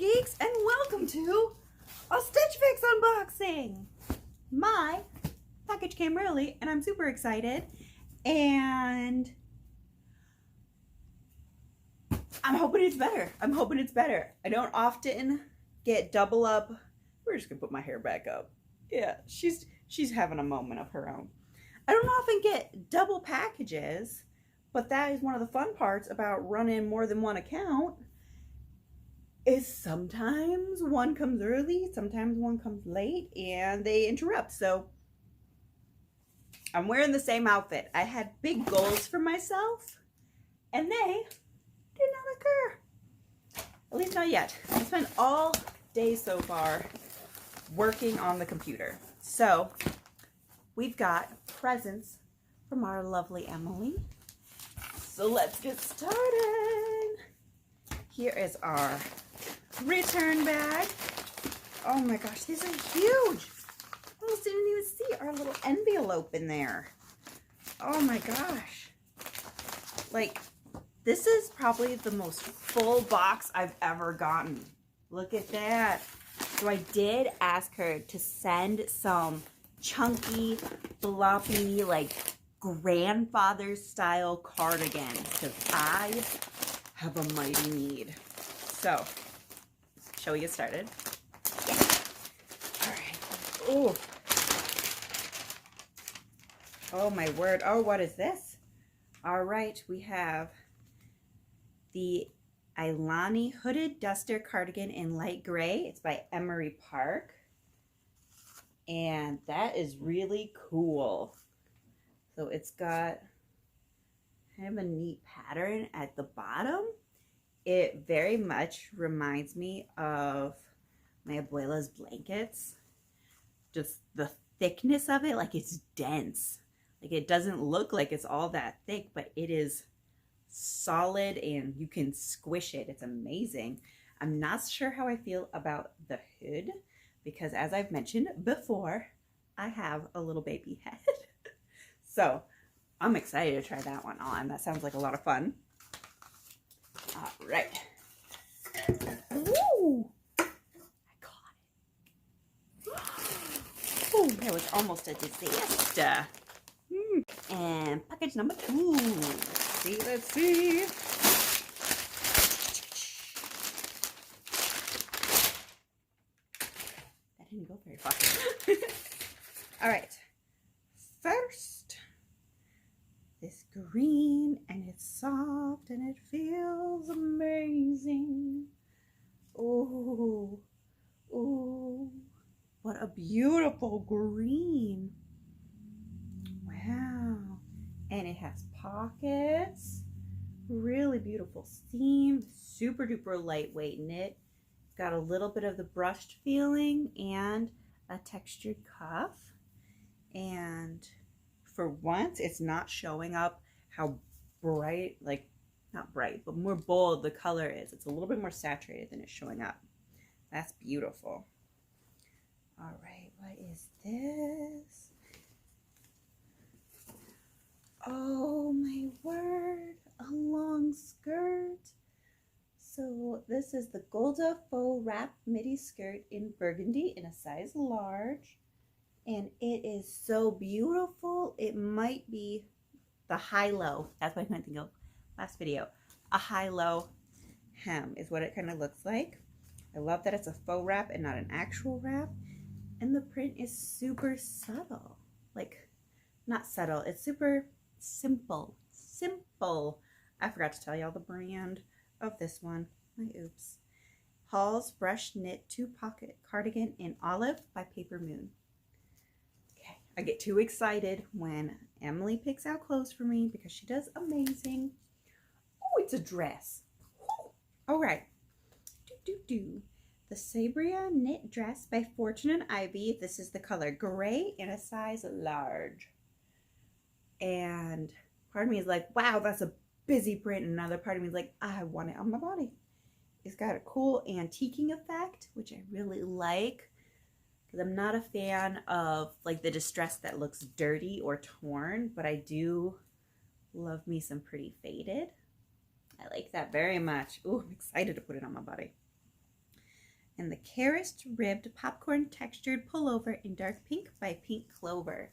geeks, and welcome to a StitchFix unboxing. My package came early and I'm super excited, and I'm hoping it's better. I don't often get double up. We're just gonna put my hair back up. Yeah, she's having a moment of her own. I don't often get double packages, but that is one of the fun parts about running more than one account. Is sometimes one comes early, sometimes one comes late, and they interrupt. So I'm wearing the same outfit. I had big goals for myself, and they did not occur. At least not yet. I spent all day so far working on the computer. So we've got presents from our lovely Emily. So let's get started. Here is our return bag. Oh my gosh, these are huge. I almost didn't even see our little envelope in there. Oh my gosh. Like, this is probably the most full box I've ever gotten. Look at that. So I did ask her to send some chunky, floppy, like grandfather style cardigans because I have a mighty need. So, shall we get started? Yeah. All right. Oh. Oh my word. Oh, what is this? All right, we have the Ilani Hooded Duster Cardigan in light gray. It's by Emery Park. And that is really cool. So it's got kind of a neat pattern at the bottom. It very much reminds me of my abuela's blankets. Just the thickness of it, like it's dense. Like it doesn't look like it's all that thick, but it is solid and you can squish it. It's amazing. I'm not sure how I feel about the hood because, as I've mentioned before, I have a little baby head. So I'm excited to try that one on. That sounds like a lot of fun. All right. Ooh, I got it. Ooh, that was almost a disaster. And package number 2. Let's see. That didn't go very far. All right. First, this green, and it's soft and it feels amazing. Oh, oh, what a beautiful green. Wow. And it has pockets, really beautiful seam, super duper lightweight knit. It's got a little bit of the brushed feeling and a textured cuff. And for once, it's not showing up how bright, like not bright, but more bold the color is. It's a little bit more saturated than it's showing up. That's beautiful. All right, what is this? Oh my word, a long skirt. So this is the Golda Faux Wrap Midi Skirt in burgundy in a size large. And it is so beautiful. It might be the high-low. That's what I meant to go last video. A high-low hem is what it kind of looks like. I love that it's a faux wrap and not an actual wrap. And the print is super subtle. Like, not subtle. It's super simple. Simple. I forgot to tell y'all the brand of this one. My oops. Hall's Brush Knit 2-Pocket Cardigan in Olive by Paper Moon. Okay, I get too excited when Emily picks out clothes for me because she does amazing. Oh, it's a dress. All right. The Sabria Knit Dress by Fortune and Ivy. This is the color gray in a size large. And part of me is like, wow, that's a busy print. And another part of me is like, I want it on my body. It's got a cool antiquing effect, which I really like. Because I'm not a fan of like the distress that looks dirty or torn. But I do love me some pretty faded. I like that very much. Ooh, I'm excited to put it on my body. and the Carist Ribbed Popcorn Textured Pullover in Dark Pink by Pink Clover.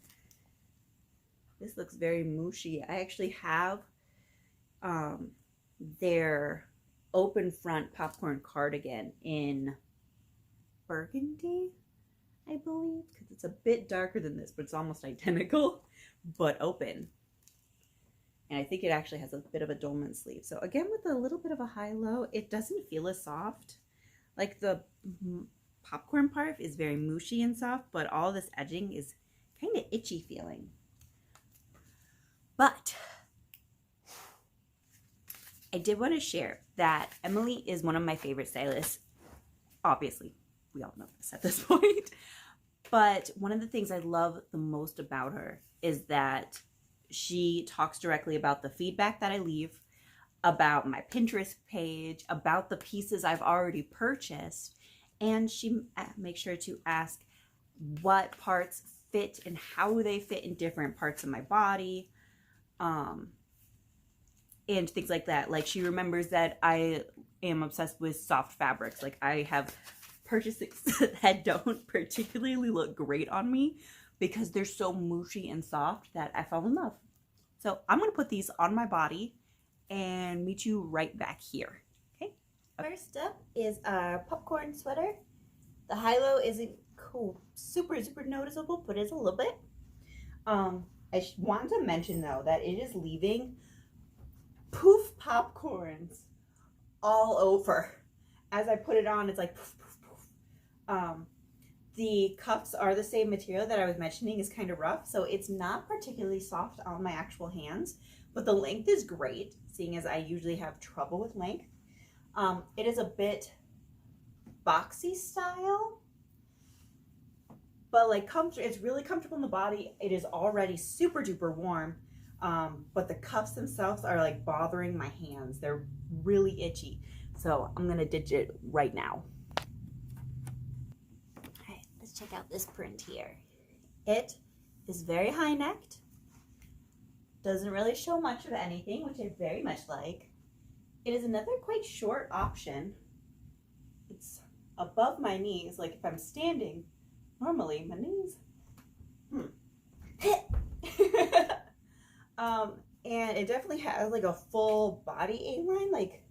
This looks very mooshy. I actually have their open front popcorn cardigan in burgundy, I believe, because it's a bit darker than this, but it's almost identical, but open. And I think it actually has a bit of a dolman sleeve. So again, with a little bit of a high-low, it doesn't feel as soft. Like the popcorn part is very mushy and soft, but all this edging is kind of itchy feeling. But I did want to share that Emily is one of my favorite stylists. Obviously, we all know this at this point. But one of the things I love the most about her is that she talks directly about the feedback that I leave, about my Pinterest page, about the pieces I've already purchased, and she makes sure to ask what parts fit and how they fit in different parts of my body, and things like that. Like, she remembers that I am obsessed with soft fabrics. Like, I have purchased things that don't particularly look great on me because they're so mushy and soft that I fell in love. So I'm going to put these on my body and meet you right back here. Okay. First up is our popcorn sweater. The high-low isn't cool, super noticeable, but it's a little bit. I want to mention though that it is leaving poof popcorns all over. As I put it on, it's like poof, poof, poof. The cuffs are the same material that I was mentioning is kind of rough, so it's not particularly soft on my actual hands, but the length is great, seeing as I usually have trouble with length. It is a bit boxy style, but like it's really comfortable in the body. It is already super duper warm, but the cuffs themselves are like bothering my hands. They're really itchy, so I'm gonna ditch it right now. Check out this print here. It is very high-necked. Doesn't really show much of anything, which I very much like. It is another quite short option. It's above my knees. Like if I'm standing, normally my knees. And it definitely has like a full body A-line. Like,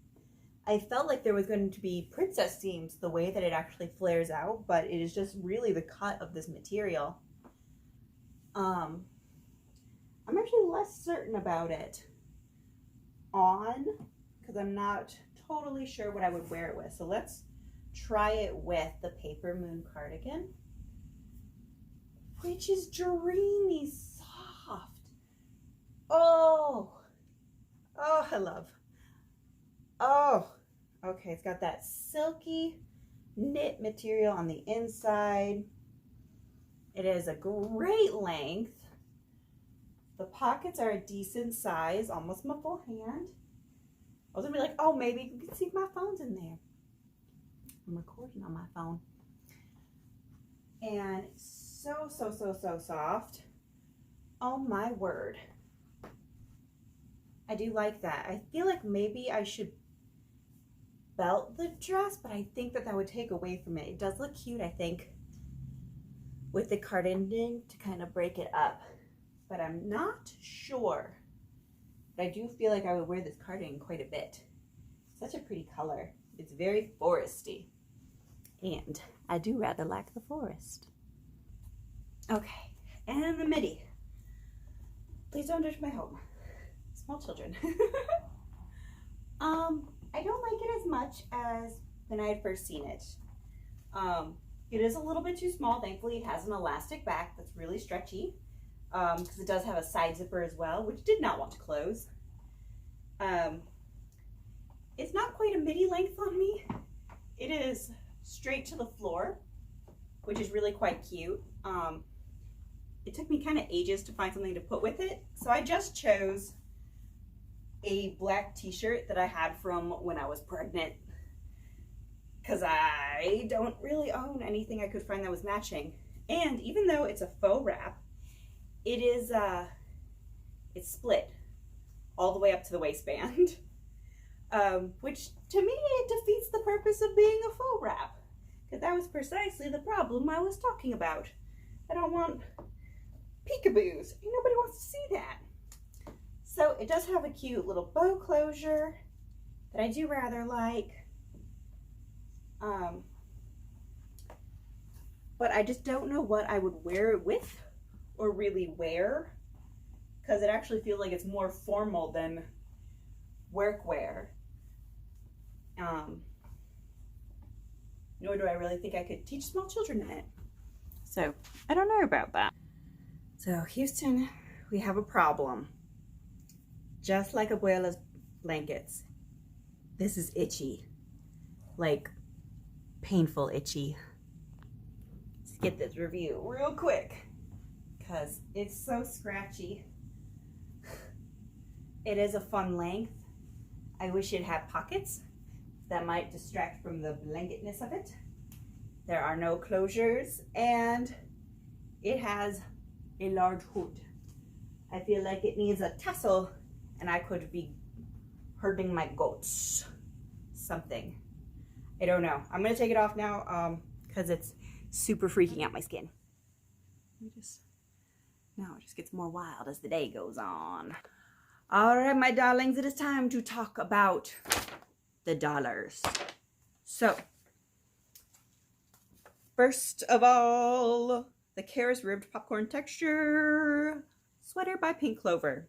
I felt like there was going to be princess seams the way that it actually flares out, but it is just really the cut of this material. I'm actually less certain about it on, because I'm not totally sure what I would wear it with. So let's try it with the Paper Moon cardigan, which is dreamy soft. Oh, I love. Oh, okay, it's got that silky knit material on the inside. It is a great length. The pockets are a decent size, almost my full hand. I was gonna be like, oh, maybe you can see my phone's in there. I'm recording on my phone. And so soft. Oh my word. I do like that. I feel like maybe I should belt the dress, but I think that would take away from it. It does look cute, I think, with the cardigan to kind of break it up, but I'm not sure. But I do feel like I would wear this cardigan quite a bit. Such a pretty color. It's very foresty, and I do rather like the forest. Okay, and the midi. Please don't touch my home. Small children. I don't like it as much as when I had first seen it. It is a little bit too small. Thankfully, it has an elastic back that's really stretchy, because it does have a side zipper as well, which did not want to close. It's not quite a midi length on me. It is straight to the floor, which is really quite cute. It took me kind of ages to find something to put with it, so I just chose a black t-shirt that I had from when I was pregnant, because I don't really own anything I could find that was matching. And even though it's a faux wrap, it is it's split all the way up to the waistband, which to me it defeats the purpose of being a faux wrap, because that was precisely the problem I was talking about. I don't want peekaboos. Nobody wants to see that. So it does have a cute little bow closure that I do rather like. But I just don't know what I would wear it with or really wear, because it actually feels like it's more formal than workwear. Nor do I really think I could teach small children in it. So I don't know about that. So Houston, we have a problem. Just like Abuela's blankets, this is itchy. Like painful itchy. Let's get this review real quick because it's so scratchy. It is a fun length. I wish it had pockets. That might distract from the blanketness of it. There are no closures, and it has a large hood. I feel like it needs a tassel, and I could be herding my goats. Something. I don't know. I'm gonna take it off now because it's super freaking out my skin. Now it just gets more wild as the day goes on. All right, my darlings, it is time to talk about the dollars. So, first of all, the Karis Ribbed Popcorn Texture Sweater by Pink Clover.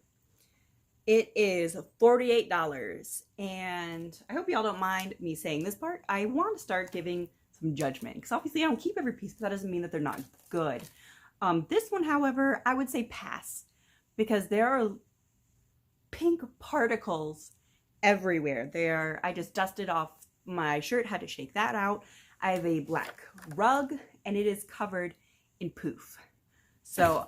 It is $48, and I hope y'all don't mind me saying this part. I want to start giving some judgment, because obviously I don't keep every piece, but that doesn't mean that they're not good. This one, however, I would say pass, because there are pink particles everywhere. I just dusted off my shirt, had to shake that out. I have a black rug, and it is covered in poof. So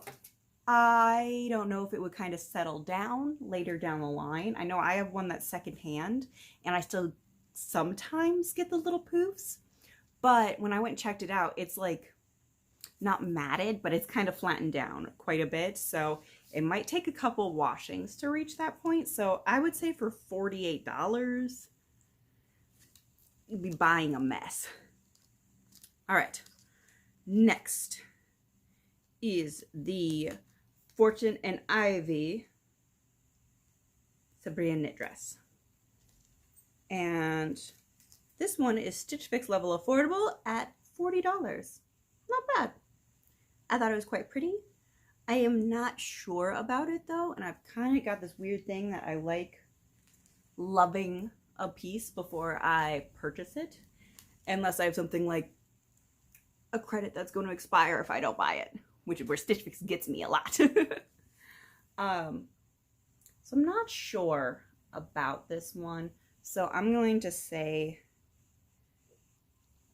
I don't know if it would kind of settle down later down the line. I know I have one that's secondhand, and I still sometimes get the little poofs. But when I went and checked it out, it's like not matted, but it's kind of flattened down quite a bit. So it might take a couple washings to reach that point. So I would say for $48, you'd be buying a mess. All right. Next is the Fortune and Ivy Sabria knit dress. And this one is Stitch Fix level affordable at $40. Not bad. I thought it was quite pretty. I am not sure about it though, and I've kind of got this weird thing that I like loving a piece before I purchase it, unless I have something like a credit that's going to expire if I don't buy it, which is where Stitch Fix gets me a lot. So I'm not sure about this one, so I'm going to say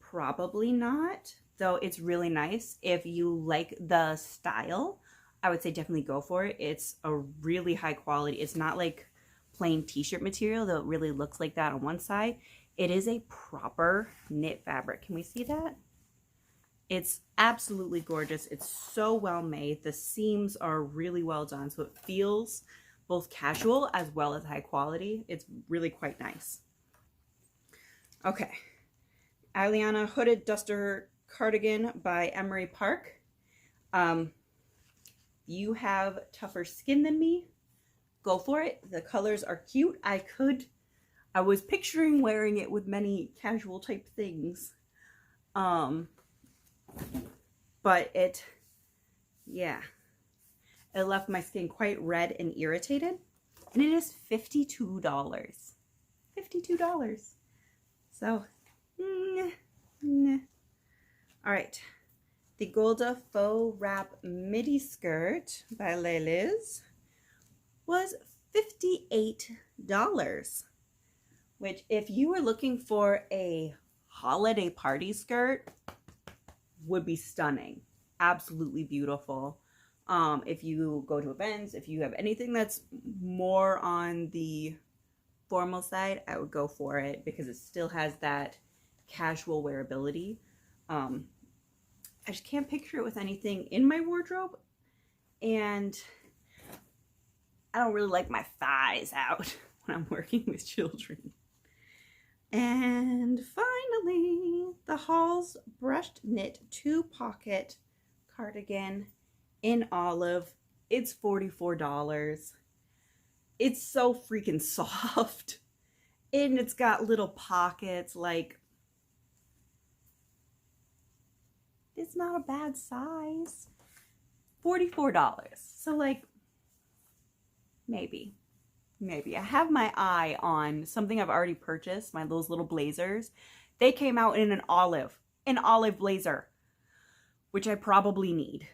probably not, though it's really nice. If you like the style, I would say definitely go for it. It's a really high quality. It's not like plain t-shirt material, though it really looks like that on one side. It is a proper knit fabric. Can we see that? It's absolutely gorgeous. It's so well made. The seams are really well done, so it feels both casual as well as high quality. It's really quite nice. Okay. Aliana Hooded Duster Cardigan by Emery Park. You have tougher skin than me, go for it. The colors are cute. I was picturing wearing it with many casual type things. But it left my skin quite red and irritated. And it is $52. $52. So, nah. All right. The Golda Faux Wrap Midi Skirt by Liz was $58, which if you were looking for a holiday party skirt, would be stunning. Absolutely beautiful. If you go to events, if you have anything that's more on the formal side, I would go for it because it still has that casual wearability. I just can't picture it with anything in my wardrobe, and I don't really like my thighs out when I'm working with children. And finally, the Halls brushed knit 2-pocket cardigan in olive. It's $44. It's so freaking soft. And it's got little pockets, like, it's not a bad size. $44. So, like, maybe. I have my eye on something I've already purchased, those little blazers. They came out in an olive blazer, which I probably need.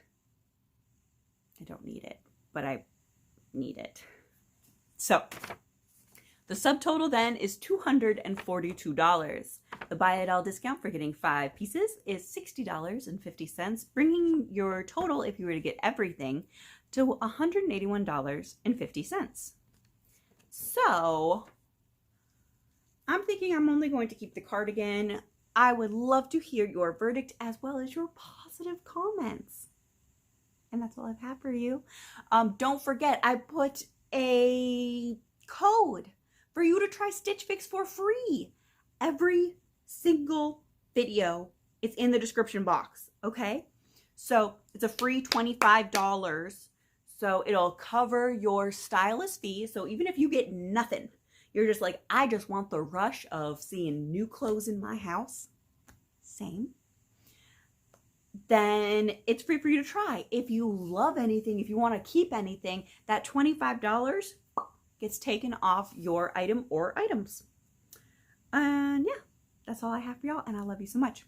I don't need it, but I need it. So, the subtotal then is $242. The buy it all discount for getting 5 pieces is $60.50, bringing your total, if you were to get everything, to $181.50. So, I'm thinking I'm only going to keep the cardigan. I would love to hear your verdict as well as your positive comments. And that's all I've had for you. Don't forget, I put a code for you to try StitchFix for free. Every single video, it's in the description box, okay? So it's a free $25. So it'll cover your stylist fee. So even if you get nothing, you're just like, I just want the rush of seeing new clothes in my house. Same. Then it's free for you to try. If you love anything, if you want to keep anything, that $25 gets taken off your item or items. And yeah, that's all I have for y'all, and I love you so much.